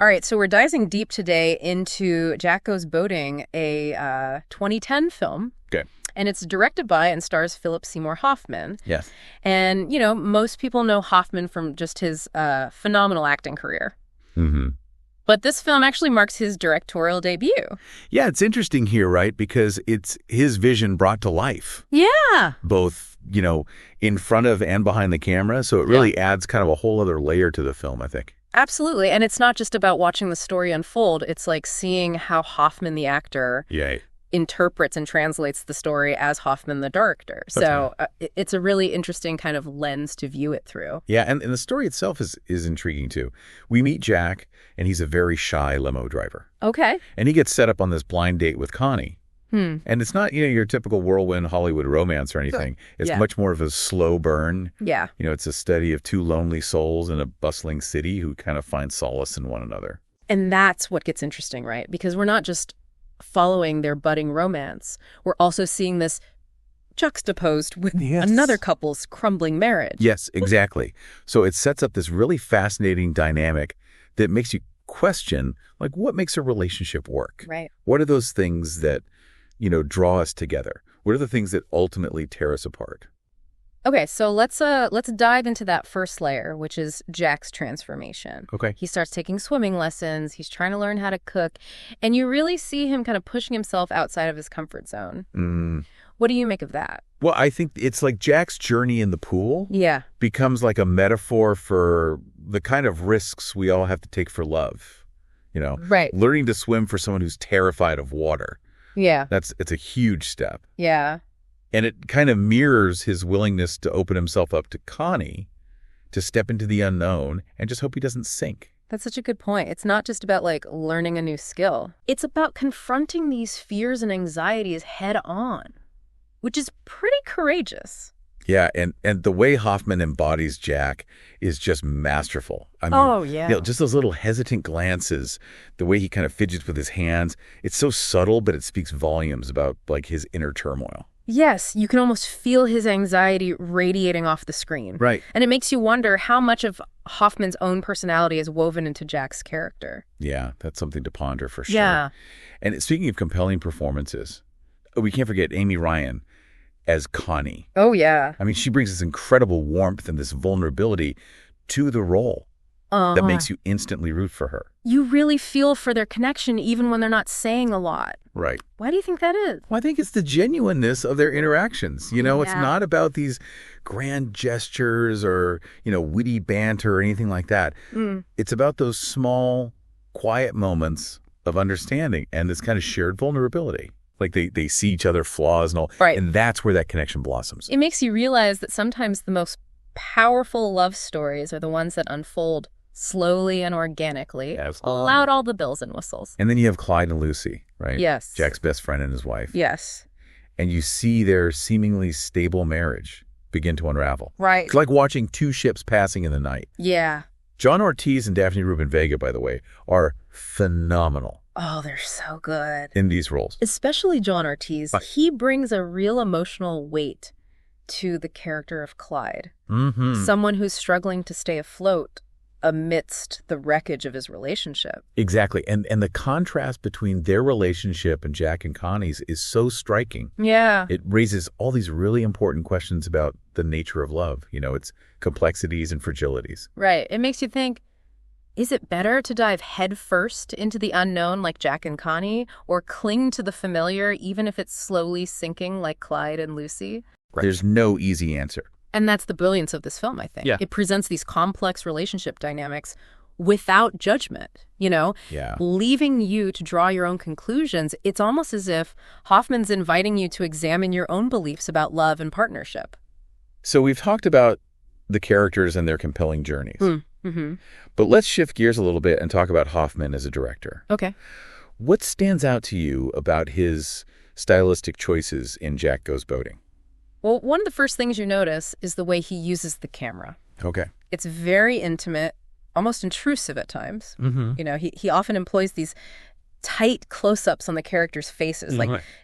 All right, so we're diving deep today into Jack Goes Boating, a 2010 film. Okay. And it's directed by and stars Philip Seymour Hoffman. Yes. And, most people know Hoffman from just his phenomenal acting career. Mm-hmm. But this film actually marks his directorial debut. Yeah, it's interesting here, right? Because it's his vision brought to life. Yeah. Both, in front of and behind the camera. So it really adds kind of a whole other layer to the film, I think. Absolutely. And it's not just about watching the story unfold. It's like seeing how Hoffman, the actor, interprets and translates the story as Hoffman, the director. So it's a really interesting kind of lens to view it through. Yeah, and the story itself is intriguing, too. We meet Jack, and he's a very shy limo driver. Okay. And he gets set up on this blind date with Connie. And it's not, your typical whirlwind Hollywood romance or anything. It's much more of a slow burn. Yeah. It's a study of two lonely souls in a bustling city who kind of find solace in one another. And that's what gets interesting, right? Because we're not just following their budding romance. We're also seeing this juxtaposed with another couple's crumbling marriage. Yes, exactly. So it sets up this really fascinating dynamic that makes you question, like, what makes a relationship work? Right. What are those things that draw us together? What are the things that ultimately tear us apart? Okay, so let's dive into that first layer, which is Jack's transformation. Okay. He starts taking swimming lessons. He's trying to learn how to cook. And you really see him kind of pushing himself outside of his comfort zone. What do you make of that? Well, I think it's like Jack's journey in the pool becomes like a metaphor for the kind of risks we all have to take for love. Right. Learning to swim for someone who's terrified of water. Yeah. It's a huge step. Yeah. And it kind of mirrors his willingness to open himself up to Connie, to step into the unknown and just hope he doesn't sink. That's such a good point. It's not just about learning a new skill. It's about confronting these fears and anxieties head on, which is pretty courageous. Yeah, and the way Hoffman embodies Jack is just masterful. I mean, just those little hesitant glances, the way he kind of fidgets with his hands, it's so subtle, but it speaks volumes about his inner turmoil. Yes, you can almost feel his anxiety radiating off the screen. Right. And it makes you wonder how much of Hoffman's own personality is woven into Jack's character. Yeah, that's something to ponder for sure. Yeah. And speaking of compelling performances, we can't forget Amy Ryan as Connie. Oh, yeah. I mean, she brings this incredible warmth and this vulnerability to the role that makes you instantly root for her. You really feel for their connection even when they're not saying a lot. Right. Why do you think that is? Well, I think it's the genuineness of their interactions. It's not about these grand gestures or, witty banter or anything like that. It's about those small, quiet moments of understanding and this kind of shared vulnerability. Like they see each other's flaws and all. Right. And that's where that connection blossoms. It makes you realize that sometimes the most powerful love stories are the ones that unfold slowly and organically, without all the bells and whistles. And then you have Clyde and Lucy, right? Yes. Jack's best friend and his wife. Yes. And you see their seemingly stable marriage begin to unravel. Right. It's like watching two ships passing in the night. Yeah. John Ortiz and Daphne Rubin-Vega, by the way, are phenomenal. Oh, they're so good. In these roles. Especially John Ortiz. He brings a real emotional weight to the character of Clyde. Someone who's struggling to stay afloat amidst the wreckage of his relationship. Exactly. And the contrast between their relationship and Jack and Connie's is so striking. Yeah. It raises all these really important questions about the nature of love, its complexities and fragilities. Right. It makes you think, is it better to dive headfirst into the unknown like Jack and Connie, or cling to the familiar even if it's slowly sinking like Clyde and Lucy? Right. There's no easy answer. And that's the brilliance of this film, I think. Yeah. It presents these complex relationship dynamics without judgment, leaving you to draw your own conclusions. It's almost as if Hoffman's inviting you to examine your own beliefs about love and partnership. So we've talked about the characters and their compelling journeys. But let's shift gears a little bit and talk about Hoffman as a director. Okay. What stands out to you about his stylistic choices in Jack Goes Boating? Well, one of the first things you notice is the way he uses the camera. Okay. It's very intimate, almost intrusive at times. He often employs these tight close-ups on the characters' faces,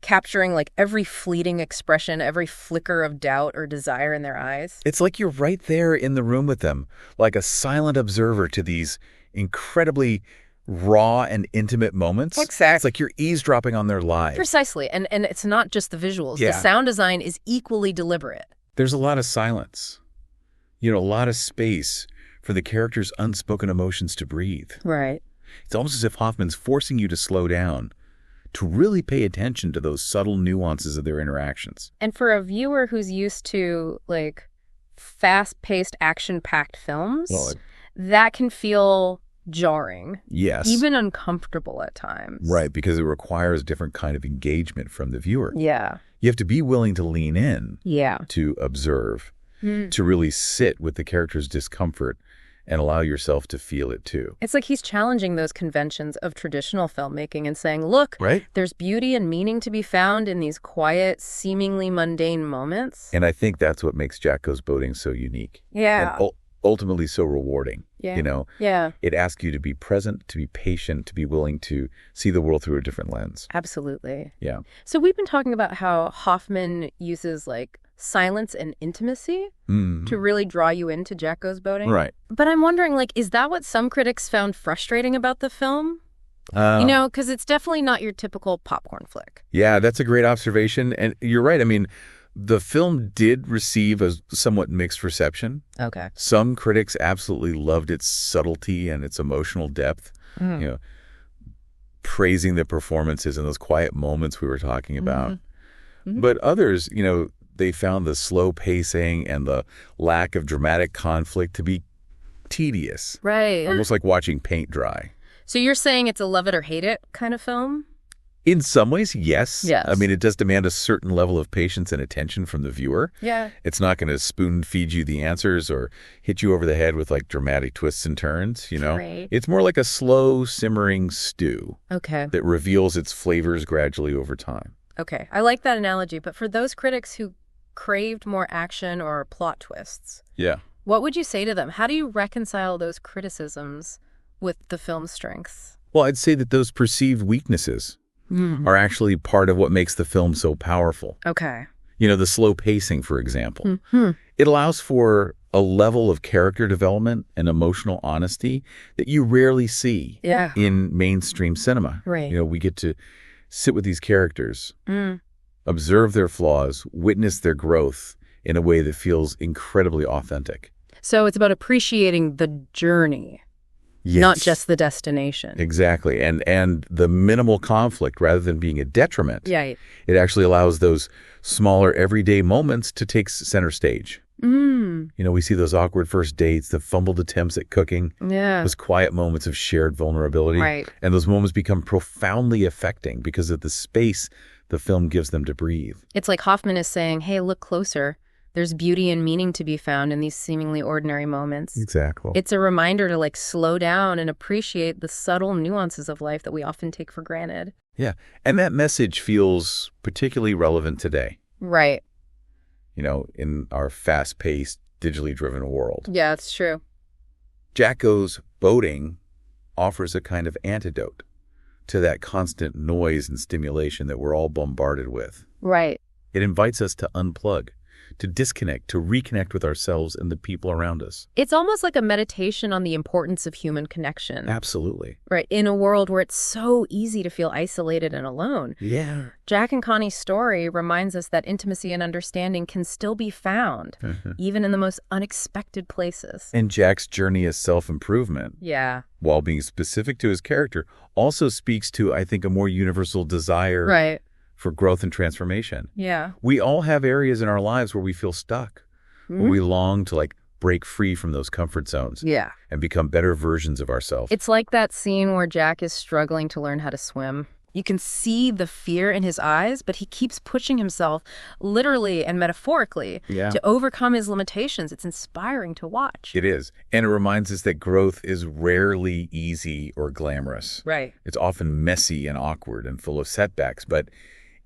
capturing every fleeting expression, every flicker of doubt or desire in their eyes. It's like you're right there in the room with them, like a silent observer to these incredibly raw and intimate moments. Exactly. It's like you're eavesdropping on their lives. Precisely. And it's not just the visuals. Yeah. The sound design is equally deliberate. There's a lot of silence, a lot of space for the characters' unspoken emotions to breathe. Right. It's almost as if Hoffman's forcing you to slow down, to really pay attention to those subtle nuances of their interactions. And for a viewer who's used to, like, fast-paced, action-packed films, that can feel jarring. Yes. Even uncomfortable at times. Right, because it requires a different kind of engagement from the viewer. Yeah. You have to be willing to lean in to observe, to really sit with the character's discomfort and allow yourself to feel it too. It's like he's challenging those conventions of traditional filmmaking and saying, look, there's beauty and meaning to be found in these quiet, seemingly mundane moments. And I think that's what makes Jack Goes Boating so unique. Yeah. And ultimately so rewarding. Yeah. Yeah. It asks you to be present, to be patient, to be willing to see the world through a different lens. Absolutely. Yeah. So we've been talking about how Hoffman uses, like, silence and intimacy to really draw you into Jack Goes Boating. Right. But I'm wondering, like, is that what some critics found frustrating about the film? Because it's definitely not your typical popcorn flick. Yeah, that's a great observation. And you're right. I mean, the film did receive a somewhat mixed reception. Okay. Some critics absolutely loved its subtlety and its emotional depth, praising the performances and those quiet moments we were talking about. But others, they found the slow pacing and the lack of dramatic conflict to be tedious. Right. Almost like watching paint dry. So you're saying it's a love it or hate it kind of film? In some ways, yes. Yes. I mean, it does demand a certain level of patience and attention from the viewer. Yeah. It's not going to spoon feed you the answers or hit you over the head with like dramatic twists and turns, Right. It's more like a slow simmering stew. Okay. That reveals its flavors gradually over time. Okay. I like that analogy. But for those critics who craved more action or plot twists, what would you say to them? How do you reconcile those criticisms with the film's strengths? Well, I'd say that those perceived weaknesses are actually part of what makes the film so powerful. Okay. The slow pacing, for example. It allows for a level of character development and emotional honesty that you rarely see in mainstream cinema. Right. We get to sit with these characters, observe their flaws, witness their growth in a way that feels incredibly authentic. So it's about appreciating the journey. Yes. Not just the destination. Exactly. And the minimal conflict, rather than being a detriment, Right. it actually allows those smaller everyday moments to take center stage. We see those awkward first dates, the fumbled attempts at cooking, those quiet moments of shared vulnerability. Right. And those moments become profoundly affecting because of the space the film gives them to breathe. It's like Hoffman is saying, hey, look closer. There's beauty and meaning to be found in these seemingly ordinary moments. Exactly. It's a reminder to slow down and appreciate the subtle nuances of life that we often take for granted. Yeah. And that message feels particularly relevant today. Right. In our fast-paced, digitally driven world. Yeah, it's true. Jack Goes Boating offers a kind of antidote to that constant noise and stimulation that we're all bombarded with. Right. It invites us to unplug, to disconnect, to reconnect with ourselves and the people around us. It's almost like a meditation on the importance of human connection. Absolutely. Right. In a world where it's so easy to feel isolated and alone. Yeah. Jack and Connie's story reminds us that intimacy and understanding can still be found, even in the most unexpected places. And Jack's journey as self-improvement, while being specific to his character, also speaks to, I think, a more universal desire for growth and transformation. Yeah. We all have areas in our lives where we feel stuck, where we long to break free from those comfort zones and become better versions of ourselves. It's like that scene where Jack is struggling to learn how to swim. You can see the fear in his eyes, but he keeps pushing himself literally and metaphorically to overcome his limitations. It's inspiring to watch. It is. And it reminds us that growth is rarely easy or glamorous. Right. It's often messy and awkward and full of setbacks, but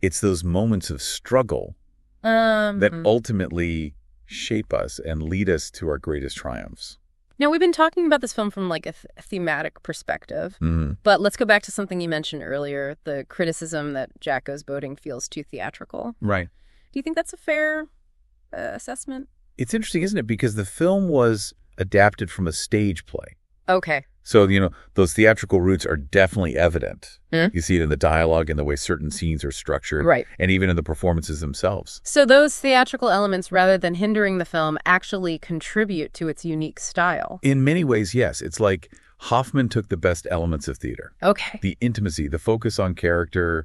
it's those moments of struggle that ultimately shape us and lead us to our greatest triumphs. Now, we've been talking about this film from a thematic perspective, but let's go back to something you mentioned earlier, the criticism that Jack Goes Boating feels too theatrical. Right. Do you think that's a fair assessment? It's interesting, isn't it? Because the film was adapted from a stage play. Okay. So, those theatrical roots are definitely evident. You see it in the dialogue and the way certain scenes are structured. Right. And even in the performances themselves. So those theatrical elements, rather than hindering the film, actually contribute to its unique style. In many ways, yes. It's like Hoffman took the best elements of theater. Okay. The intimacy, the focus on character,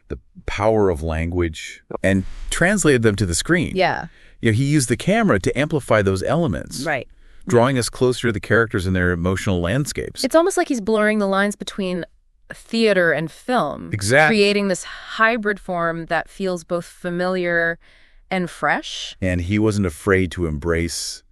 the power of language, and translated them to the screen. Yeah. He used the camera to amplify those elements. Right. Drawing us closer to the characters and their emotional landscapes. It's almost like he's blurring the lines between theater and film. Exactly. Creating this hybrid form that feels both familiar and fresh. And he wasn't afraid to embrace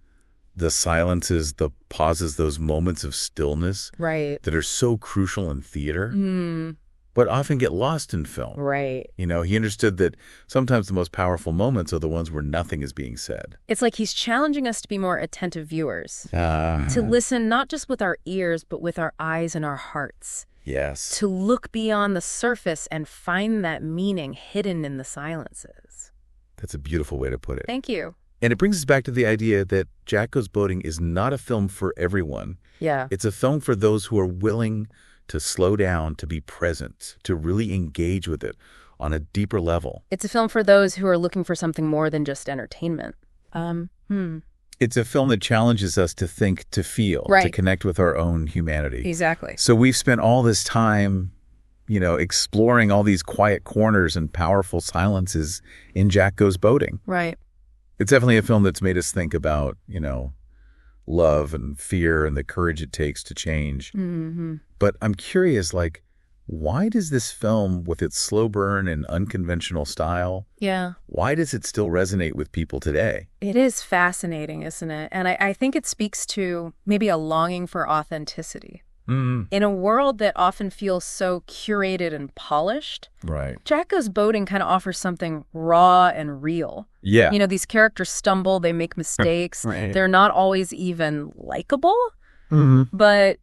the silences, the pauses, those moments of stillness. Right. That are so crucial in theater, but often get lost in film. Right. He understood that sometimes the most powerful moments are the ones where nothing is being said. It's like he's challenging us to be more attentive viewers. To listen not just with our ears, but with our eyes and our hearts. Yes. To look beyond the surface and find that meaning hidden in the silences. That's a beautiful way to put it. Thank you. And it brings us back to the idea that Jack Goes Boating is not a film for everyone. Yeah. It's a film for those who are willing to slow down, to be present, to really engage with it on a deeper level. It's a film for those who are looking for something more than just entertainment. It's a film that challenges us to think, to feel, right. to connect with our own humanity. Exactly. So we've spent all this time, exploring all these quiet corners and powerful silences in Jack Goes Boating. Right. It's definitely a film that's made us think about, love and fear and the courage it takes to change. Mm-hmm. But I'm curious, why does this film, with its slow burn and unconventional style, why does it still resonate with people today? It is fascinating, isn't it? And I think it speaks to maybe a longing for authenticity. In a world that often feels so curated and polished, right? Jack Goes Boating kind of offers something raw and real. Yeah. These characters stumble, they make mistakes. Right. They're not always even likable, but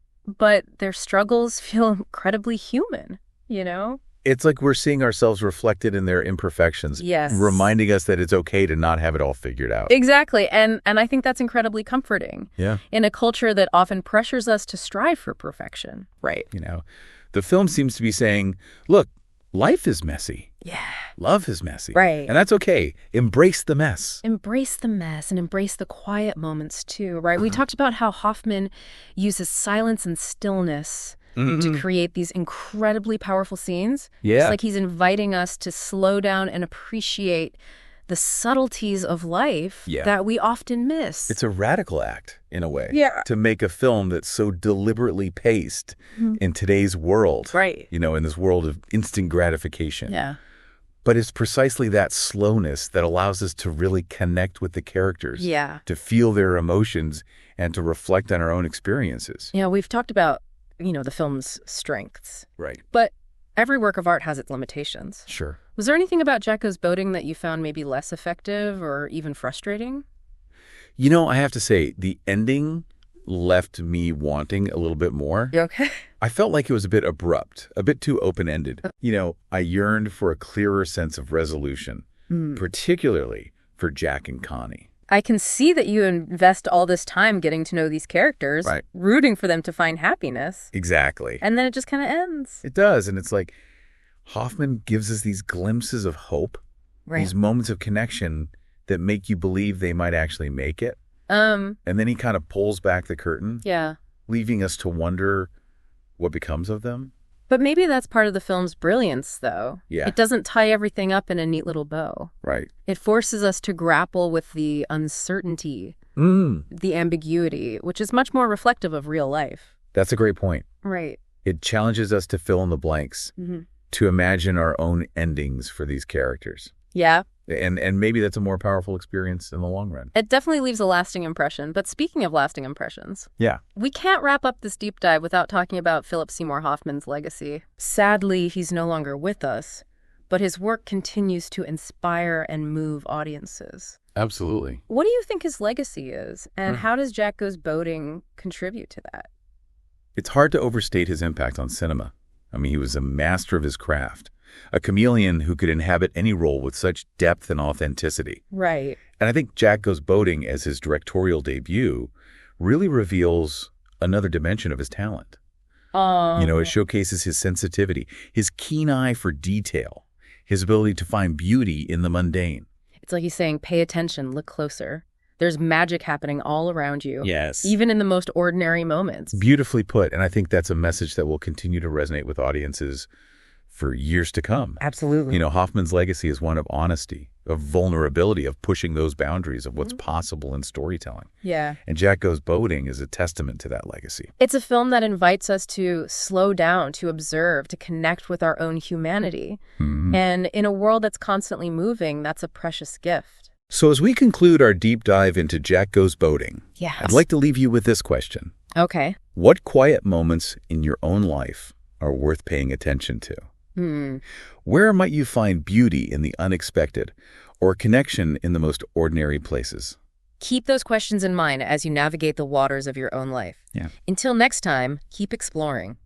their struggles feel incredibly human, It's like we're seeing ourselves reflected in their imperfections. Yes. Reminding us that it's okay to not have it all figured out. Exactly. And I think that's incredibly comforting. Yeah. In a culture that often pressures us to strive for perfection. Right. The film seems to be saying, look, life is messy. Yeah. Love is messy. Right. And that's okay. Embrace the mess. Embrace the mess and embrace the quiet moments too, right? We talked about how Hoffman uses silence and stillness to create these incredibly powerful scenes. Yeah. It's like he's inviting us to slow down and appreciate the subtleties of life that we often miss. It's a radical act, in a way, Yeah. to make a film that's so deliberately paced in today's world, Right. in this world of instant gratification. Yeah. But it's precisely that slowness that allows us to really connect with the characters, to feel their emotions, and to reflect on our own experiences. We've talked about, the film's strengths. Right. But every work of art has its limitations. Sure. Was there anything about Jack Goes Boating that you found maybe less effective or even frustrating? I have to say, the ending left me wanting a little bit more. You okay? I felt like it was a bit abrupt, a bit too open-ended. I yearned for a clearer sense of resolution, particularly for Jack and Connie. I can see that you invest all this time getting to know these characters, Right. rooting for them to find happiness. Exactly. And then it just kind of ends. It does. And it's like Hoffman gives us these glimpses of hope, these moments of connection that make you believe they might actually make it. And then he kind of pulls back the curtain, leaving us to wonder what becomes of them. But maybe that's part of the film's brilliance, though. Yeah. It doesn't tie everything up in a neat little bow. Right. It forces us to grapple with the uncertainty, the ambiguity, which is much more reflective of real life. That's a great point. Right. It challenges us to fill in the blanks, to imagine our own endings for these characters. Yeah. And maybe that's a more powerful experience in the long run. It definitely leaves a lasting impression. But speaking of lasting impressions, we can't wrap up this deep dive without talking about Philip Seymour Hoffman's legacy. Sadly, he's no longer with us, but his work continues to inspire and move audiences. Absolutely. What do you think his legacy is, and how does Jack Goes Boating contribute to that? It's hard to overstate his impact on cinema. I mean, he was a master of his craft, a chameleon who could inhabit any role with such depth and authenticity. Right. And I think Jack Goes Boating, as his directorial debut, really reveals another dimension of his talent. It showcases his sensitivity, his keen eye for detail, his ability to find beauty in the mundane. It's like he's saying, pay attention, look closer. There's magic happening all around you. Yes. Even in the most ordinary moments. Beautifully put. And I think that's a message that will continue to resonate with audiences for years to come. Absolutely. Hoffman's legacy is one of honesty, of vulnerability, of pushing those boundaries of what's possible in storytelling. Yeah. And Jack Goes Boating is a testament to that legacy. It's a film that invites us to slow down, to observe, to connect with our own humanity. And in a world that's constantly moving, that's a precious gift. So as we conclude our deep dive into Jack Goes Boating, I'd like to leave you with this question. Okay. What quiet moments in your own life are worth paying attention to? Where might you find beauty in the unexpected or connection in the most ordinary places? Keep those questions in mind as you navigate the waters of your own life. Yeah. Until next time, keep exploring.